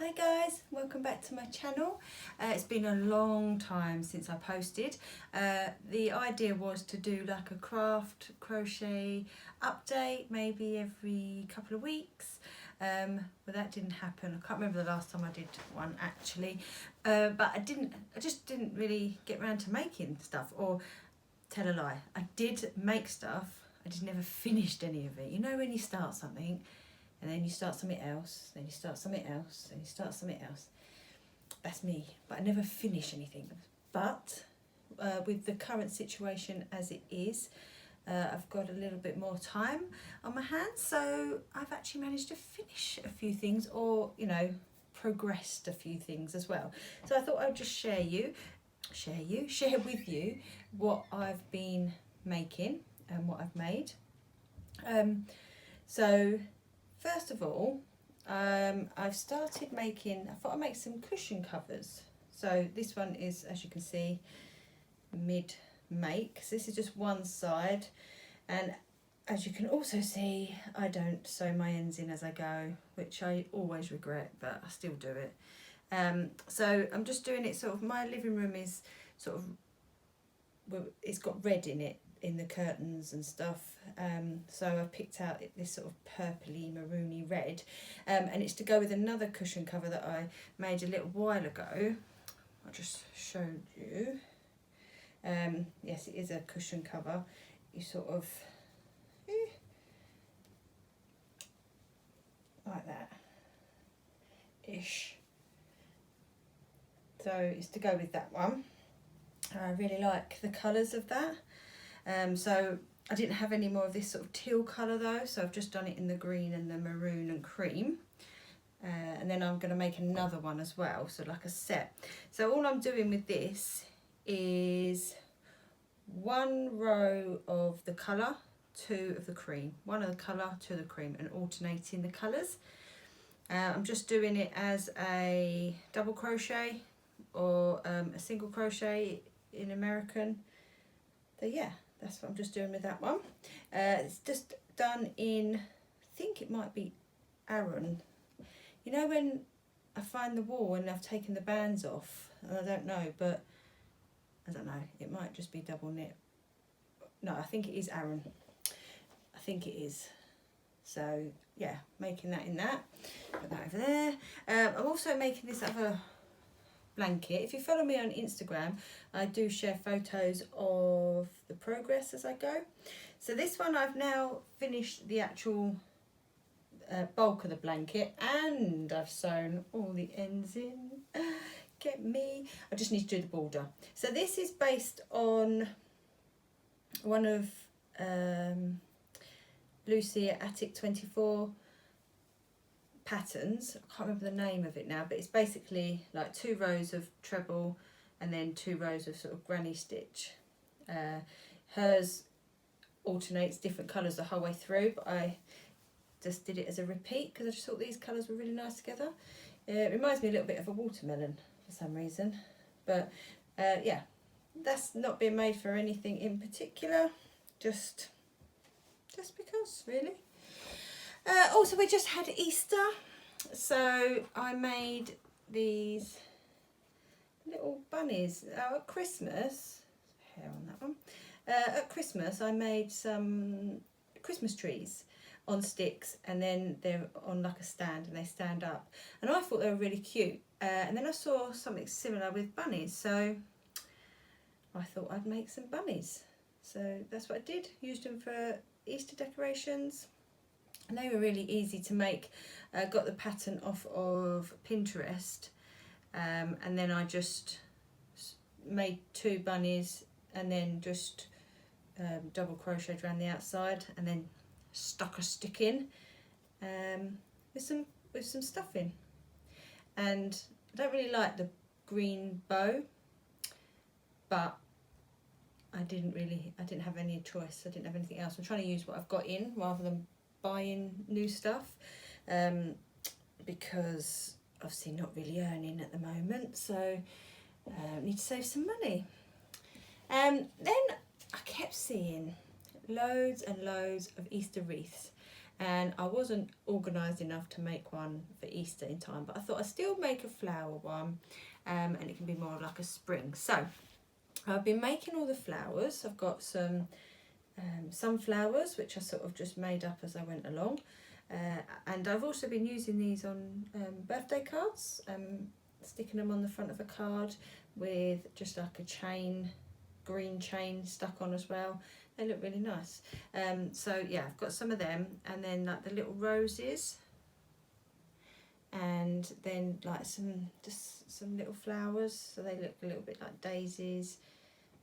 Hi guys, welcome back to my channel. It's been a long time since I posted. The idea was to do like a craft crochet update maybe every couple of weeks, but that didn't happen. I can't remember the last time I did one actually, but I just didn't really get around to making stuff. Or tell a lie, I did make stuff, I just never finished any of it. You know when you start something and then you start something else, then you start something else, then you start something else. That's me, but I never finish anything. But with the current situation as it is, I've got a little bit more time on my hands, so I've actually managed to finish a few things, or progressed a few things as well. So I thought I'd just share with you what I've been making and what I've made. So first of all, I've started making, I thought I'd make some cushion covers. So this one is, as you can see, mid-make. So this is just one side, and as you can also see, I don't sew my ends in as I go, which I always regret, but I still do it. So I'm just doing it sort of, my living room is sort of, well, it's got red in it, in the curtains and stuff, so I picked out this sort of purpley maroony red, and it's to go with another cushion cover that I made a little while ago. I just showed you. Yes, it is a cushion cover. You sort of like that ish, so it's to go with that one. I really like the colours of that. So I didn't have any more of this sort of teal colour though, so I've just done it in the green and the maroon and cream. And then I'm going to make another one as well, so like a set. So all I'm doing with this is one row of the colour, two of the cream, one of the colour, two of the cream, and alternating the colours. I'm just doing it as a double crochet or a single crochet in American. So yeah, that's what I'm just doing with that one. It's just done in, I think it might be Aran. You know when I find the wool and I've taken the bands off, and I don't know, but I don't know, it might just be double knit. No, I think it is Aran. I think it is. So yeah, making that in that. Put that over there. I'm also making this other blanket. If you follow me on Instagram, I do share photos of the progress as I go. So this one, I've now finished the actual bulk of the blanket, and I've sewn all the ends in. Get me. I just need to do the border. So this is based on one of Lucy at Attic 24 patterns. I can't remember the name of it now, but it's basically like 2 rows of treble and then 2 rows of sort of granny stitch. Hers alternates different colours the whole way through, but I just did it as a repeat because I just thought these colours were really nice together. It reminds me a little bit of a watermelon for some reason, but yeah, that's not being made for anything in particular, just because really. Also, we just had Easter, so I made these little bunnies. At Christmas, hair on that one. At Christmas, I made some Christmas trees on sticks, and then they're on like a stand, and they stand up. And I thought they were really cute. And then I saw something similar with bunnies, so I thought I'd make some bunnies. So that's what I did. Used them for Easter decorations. And they were really easy to make. Got the pattern off of Pinterest, and then I just made 2 bunnies, and then just double crocheted around the outside, and then stuck a stick in with some stuff in. And I don't really like the green bow, but I didn't have any choice. I didn't have anything else. I'm trying to use what I've got in rather than buying new stuff, because obviously not really earning at the moment, so need to save some money. Then I kept seeing loads and loads of Easter wreaths, and I wasn't organised enough to make one for Easter in time, but I thought I'd still make a flower one, and it can be more like a spring. So I've been making all the flowers. I've got some sunflowers, which I sort of just made up as I went along, and I've also been using these on birthday cards, sticking them on the front of a card with just like a chain, green chain stuck on as well. They look really nice. So yeah, I've got some of them, and then like the little roses, and then like some little flowers, so they look a little bit like daisies.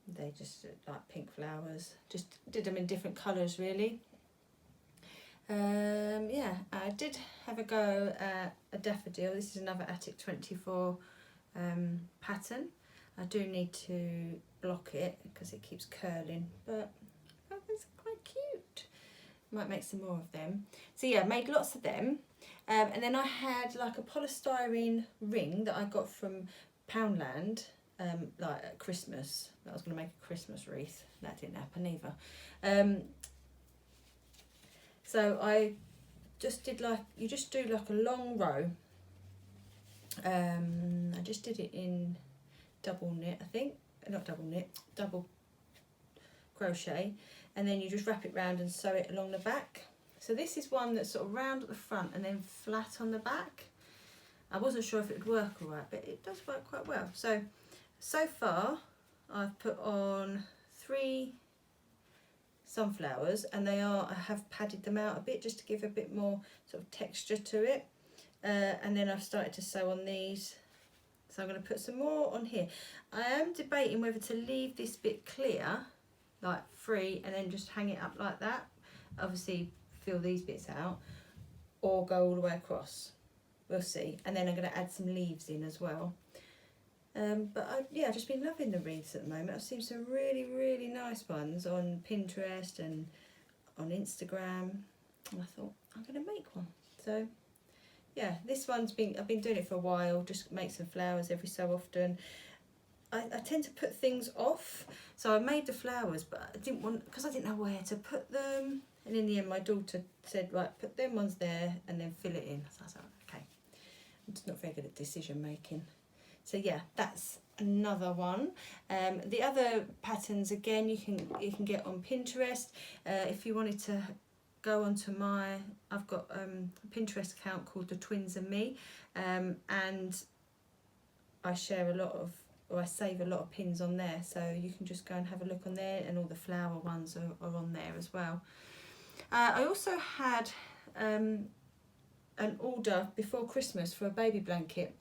They just look like pink flowers. Just did them in different colours really. Yeah, I did have a go at a daffodil. This is another Attic 24 pattern. I do need to block it because it keeps curling, but it's quite cute. Might make some more of them. So yeah, made lots of them. And then I had like a polystyrene ring that I got from Poundland, like at Christmas. I was going to make a Christmas wreath. That didn't happen either. So I just did like, you just do like a long row. I just did it in double knit, I think. Not double knit, double crochet. And then you just wrap it round and sew it along the back. So this is one that's sort of round at the front and then flat on the back. I wasn't sure if it would work all right, but it does work quite well. So far I've put on 3 sunflowers, and I have padded them out a bit just to give a bit more sort of texture to it. And then I've started to sew on these. So I'm going to put some more on here. I am debating whether to leave this bit clear, like free, and then just hang it up like that. Obviously fill these bits out, or go all the way across. We'll see. And then I'm going to add some leaves in as well. But I've just been loving the wreaths at the moment. I've seen some really, really nice ones on Pinterest and on Instagram, and I thought I'm going to make one. So yeah, this one's I've been doing it for a while, just make some flowers every so often. I tend to put things off, so I made the flowers, but I didn't want, because I didn't know where to put them, and in the end my daughter said, right, put them ones there and then fill it in. So I was like, okay, I'm just not very good at decision making. So yeah, that's another one. The other patterns, again, you can get on Pinterest. If you wanted to go onto I've got a Pinterest account called The Twins and Me, and I share I save a lot of pins on there, so you can just go and have a look on there, and all the flower ones are on there as well. I also had an order before Christmas for a baby blanket,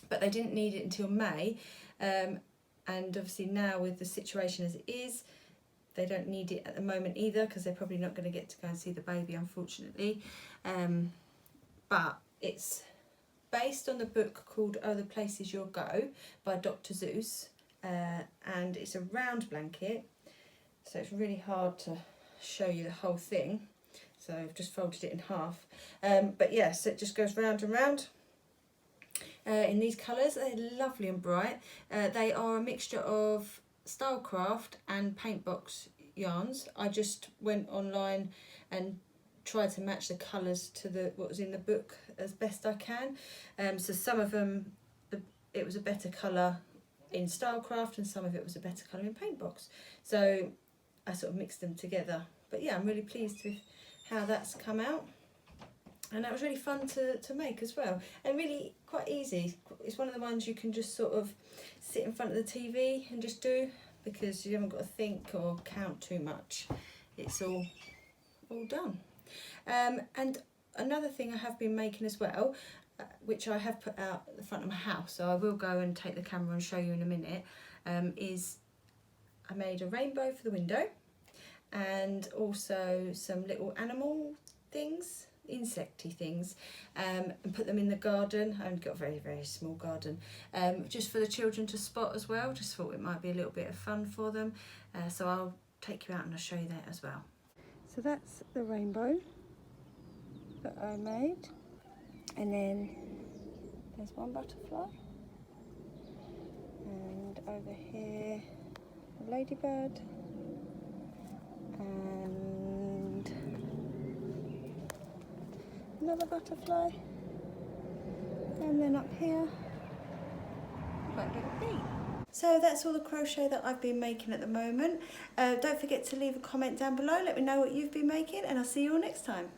but they didn't need it until May, and obviously now with the situation as it is, they don't need it at the moment either, because they're probably not going to get to go and see the baby, unfortunately. But it's based on the book called Oh, the Places You'll Go by Dr. Seuss, and it's a round blanket, so it's really hard to show you the whole thing, so I've just folded it in half. But yes, it just goes round and round. In these colours, they're lovely and bright. They are a mixture of Stylecraft and Paintbox yarns. I just went online and tried to match the colours to what was in the book as best I can. So some of them, it was a better colour in Stylecraft, and some of it was a better colour in Paintbox. So I sort of mixed them together. But yeah, I'm really pleased with how that's come out. And that was really fun to make as well, and really quite easy. It's one of the ones you can just sort of sit in front of the TV and just do, because you haven't got to think or count too much. It's all done. And another thing I have been making as well, which I have put out at the front of my house, so I will go and take the camera and show you in a minute, is I made a rainbow for the window, and also some little animal things, insecty things, and put them in the garden. I've got a very, very small garden, just for the children to spot as well. Just thought it might be a little bit of fun for them, so I'll take you out and I'll show you that as well. So that's the rainbow that I made, and then there's one butterfly, and over here a ladybird, and another butterfly, and then up here, got a little bee. So that's all the crochet that I've been making at the moment. Don't forget to leave a comment down below, let me know what you've been making, and I'll see you all next time.